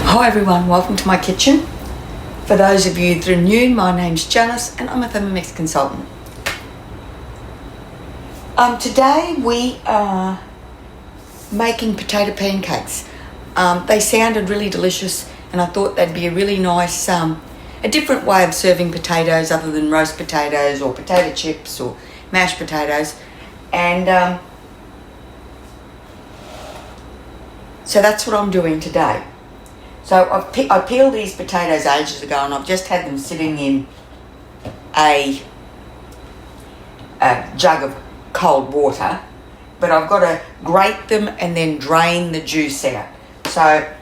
Hi everyone, welcome to my kitchen. For those of you that are new, my name's Janice and I'm a Thermomix consultant. Today we are making potato pancakes. They sounded really delicious and I thought they'd be a really nice, a different way of serving potatoes other than roast potatoes or potato chips or mashed potatoes. And so that's what I'm doing today. So I peeled these potatoes ages ago and I've just had them sitting in a jug of cold water, but I've got to grate them and then drain the juice out. So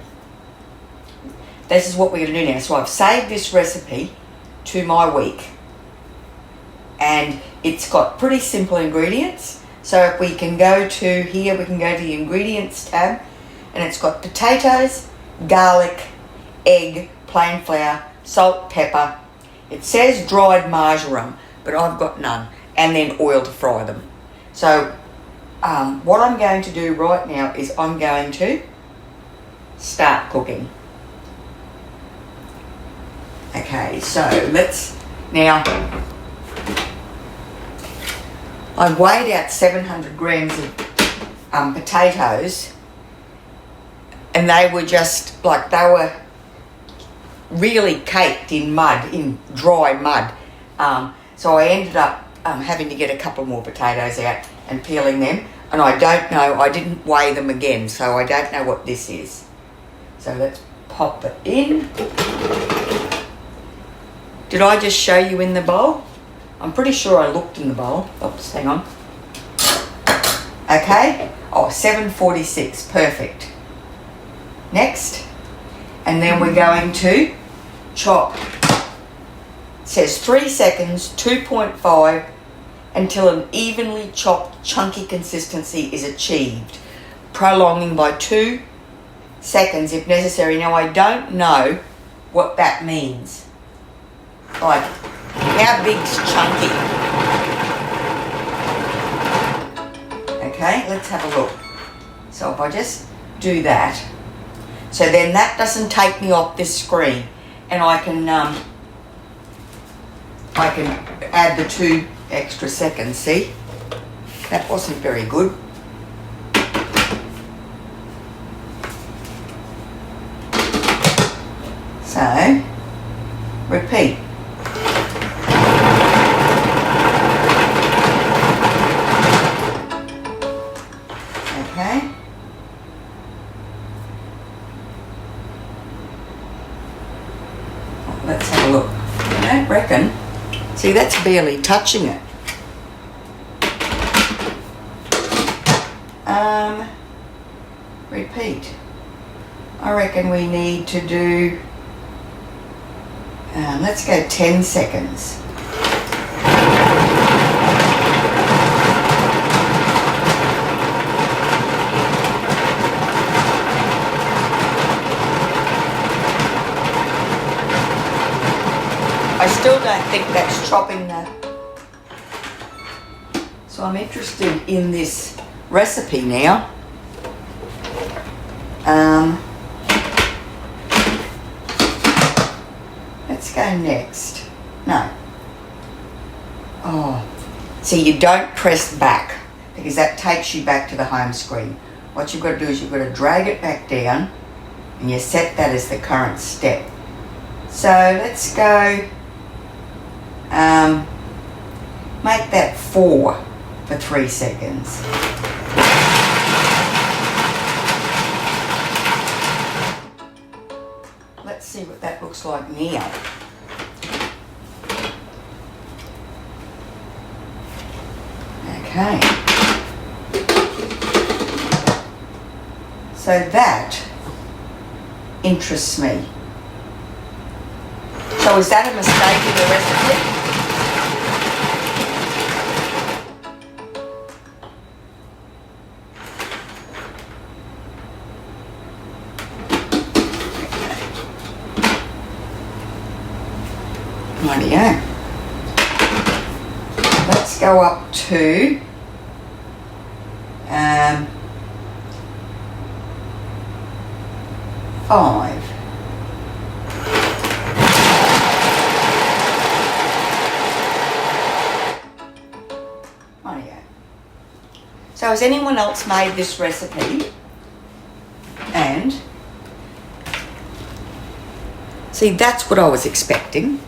this is what we're going to do now. So I've saved this recipe to my week and it's got pretty simple ingredients. So if we can go to here, we can go to the ingredients tab and it's got potatoes, garlic, egg, plain flour, salt, pepper. It says dried marjoram, but I've got none. And then oil to fry them. So what I'm going to do right now is I'm going to start cooking. Okay, so let's now, I weighed out 700 grams of potatoes. And they were just like, they were really caked in mud, in dry mud. So I ended up having to get a couple more potatoes out and peeling them. And I don't know, I didn't weigh them again, so I don't know what this is. So let's pop it in. Did I just show you in the bowl? I'm pretty sure I looked in the bowl. Oops, hang on. Okay, 746, perfect. Next, and then we're going to chop. It says 3 seconds, 2.5, until an evenly chopped, chunky consistency is achieved, prolonging by 2 seconds if necessary. Now, I don't know what that means. Like, how big's chunky? Okay, let's have a look. So if I just do that, so then that doesn't take me off this screen and I can add the 2 extra seconds, see? That wasn't very good. So, repeat. Okay. Let's have a look. I don't reckon. See, that's barely touching it. Repeat. I reckon we need to do, let's go 10 seconds. I still don't think that's chopping that. So I'm interested in this recipe now. Let's go next. No. Oh, see, you don't press back because that takes you back to the home screen. What you've got to do is you've got to drag it back down and you set that as the current step. So let's go. Make that 4 for 3 seconds. Let's see what that looks like now. Okay. So that interests me. So is that a mistake in the recipe? Rightio. Let's go up to 5. has anyone else made this recipe? And see, that's what I was expecting.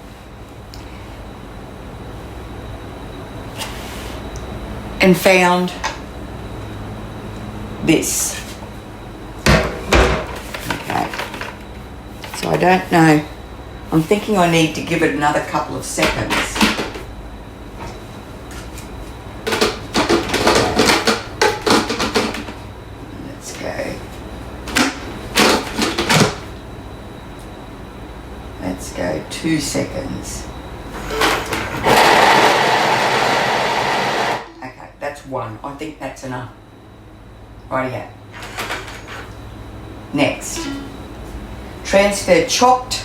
And found this. Okay. So I don't know. I'm thinking I need to give it another couple of seconds. Let's go. Let's go 2 seconds. Okay, that's 1. I think that's enough. Rightio. Next, transfer chopped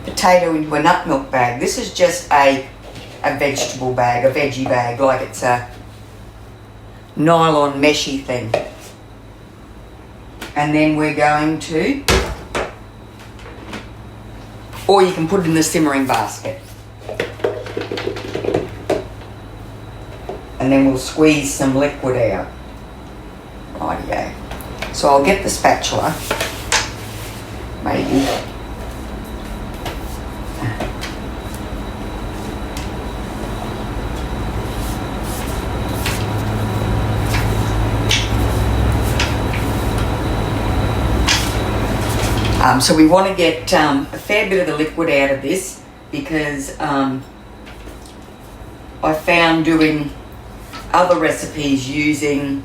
potato into a nut milk bag. This is just a vegetable bag, a veggie bag, like it's a nylon meshy thing. And then we're going to, or you can put it in the simmering basket. And then we'll squeeze some liquid out. Rightio. So I'll get the spatula, maybe. So we want to get a fair bit of the liquid out of this because I found doing other recipes using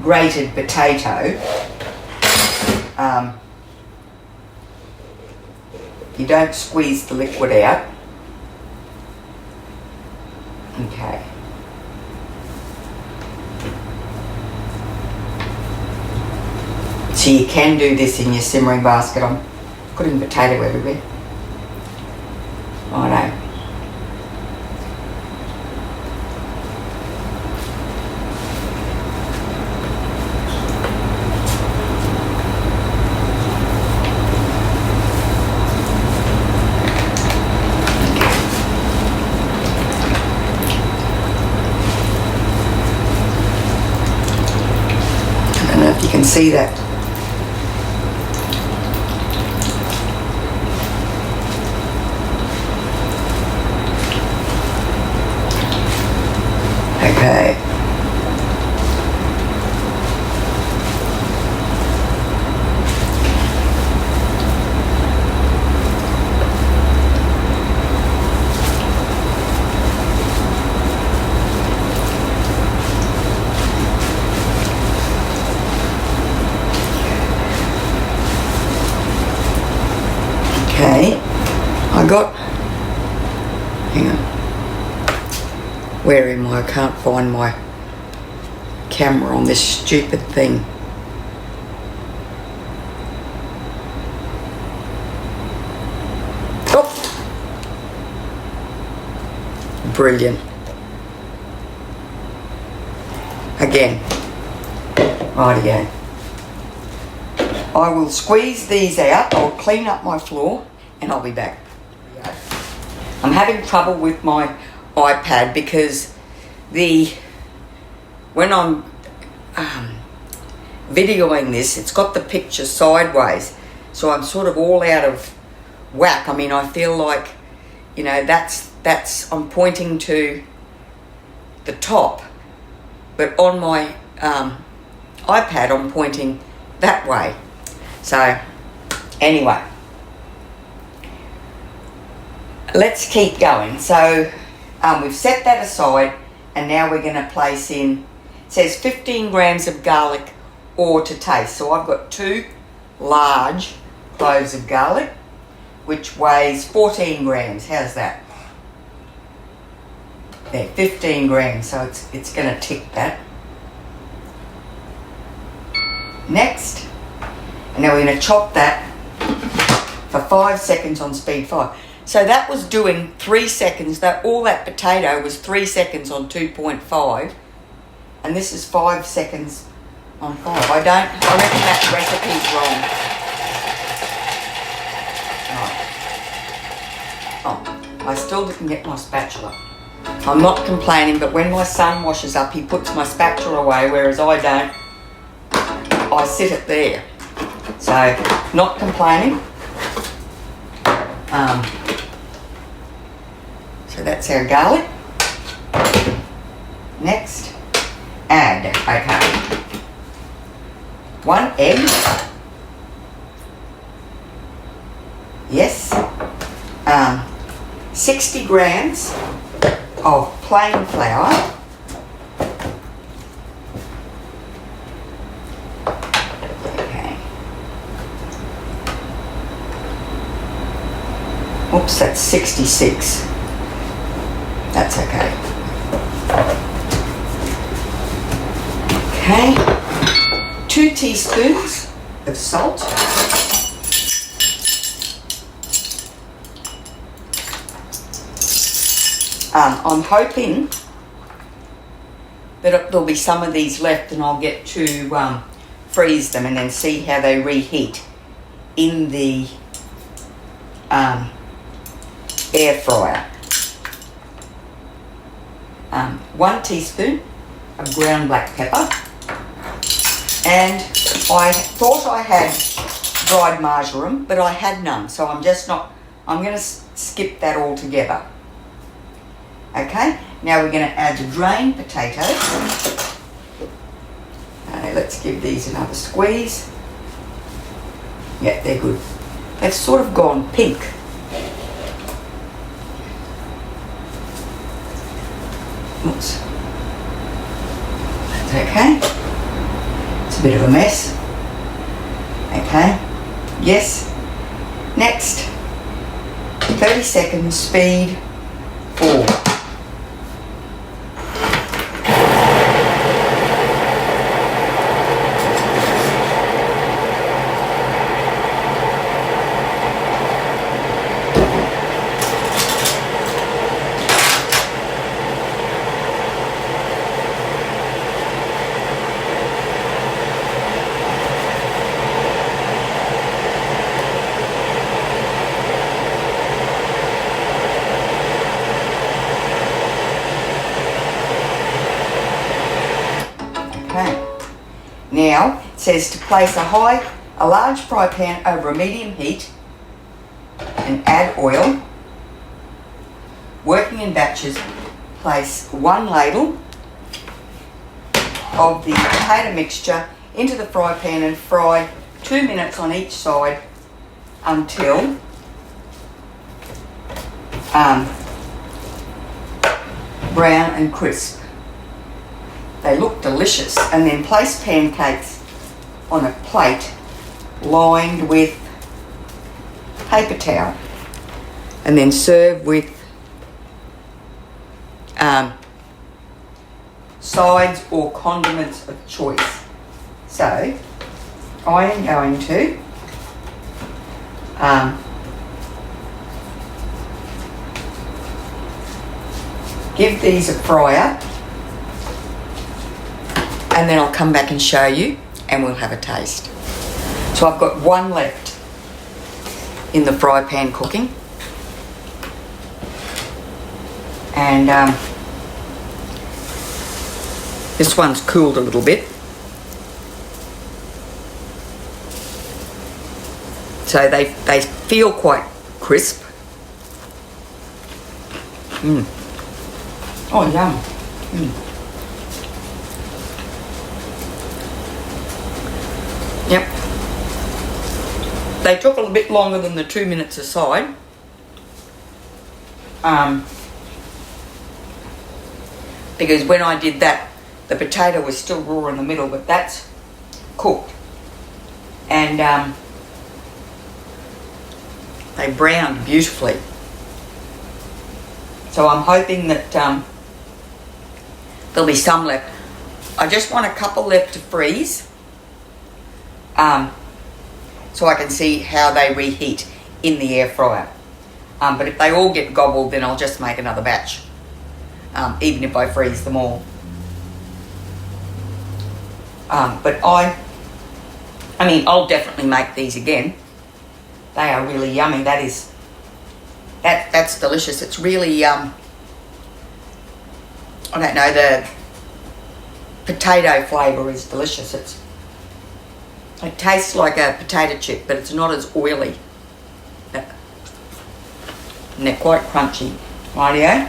grated potato, you don't squeeze the liquid out. Okay. So you can do this in your simmering basket. I'm putting potato everywhere. Righto. I don't know if you can see that. Okay. Okay. I got, hang on. Where am I? I can't find my camera on this stupid thing. Oh! Brilliant. Again. Rightio. I will squeeze these out. I'll clean up my floor and I'll be back. I'm having trouble with my iPad because when I'm videoing this, it's got the picture sideways, so I'm sort of all out of whack. I mean, I feel like, you know, that's I'm pointing to the top, but on my iPad I'm pointing that way. So anyway, let's keep going. So we've set that aside, and now we're going to place in, it says 15 grams of garlic or to taste. So I've got 2 large cloves of garlic, which weighs 14 grams. How's that? There, 15 grams, so it's going to tick that. Next, and now we're going to chop that for 5 seconds on speed 5. So that was doing 3 seconds. All that potato was 3 seconds on 2.5, and this is 5 seconds on 5. I reckon that recipe's wrong. Right. Oh, I still didn't get my spatula. I'm not complaining, but when my son washes up, he puts my spatula away, whereas I don't. I sit it there. So, not complaining. So that's our garlic. Next, add, okay, 1 egg. Yes. 60 grams of plain flour. Okay. Oops, that's 66. That's okay. Okay. 2 teaspoons of salt. I'm hoping that there'll be some of these left and I'll get to freeze them and then see how they reheat in the air fryer. 1 teaspoon of ground black pepper, and I thought I had dried marjoram, but I had none, so I'm going to skip that altogether. Okay, now we're going to add the drained potatoes. Let's give these another squeeze. Yeah, they're good. They've sort of gone pink. Oops. That's okay. It's a bit of a mess. Okay. Yes. Next. 30 seconds speed. 4. Now, it says to place a large fry pan over a medium heat and add oil. Working in batches, place 1 ladle of the potato mixture into the fry pan and fry 2 minutes on each side until brown and crisp. They look delicious. And then place pancakes on a plate lined with paper towel and then serve with sides or condiments of choice. So I am going to give these a fry up, and then I'll come back and show you and we'll have a taste. So I've got 1 left in the fry pan cooking, and this one's cooled a little bit, so they feel quite crisp. Oh, yum. Yep. They took a little bit longer than the 2 minutes aside. Because when I did that, the potato was still raw in the middle, but that's cooked. And they browned beautifully. So I'm hoping that there'll be some left. I just want a couple left to freeze. So I can see how they reheat in the air fryer. But if they all get gobbled, then I'll just make another batch, even if I freeze them all. But I mean, I'll definitely make these again. They are really yummy. That's delicious. It's really I don't know, the potato flavour is delicious. It tastes like a potato chip, but it's not as oily. And they're quite crunchy. Rightio.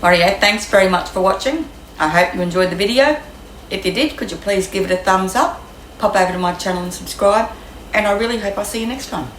Rightio, thanks very much for watching. I hope you enjoyed the video. If you did, could you please give it a thumbs up? Pop over to my channel and subscribe. And I really hope I see you next time.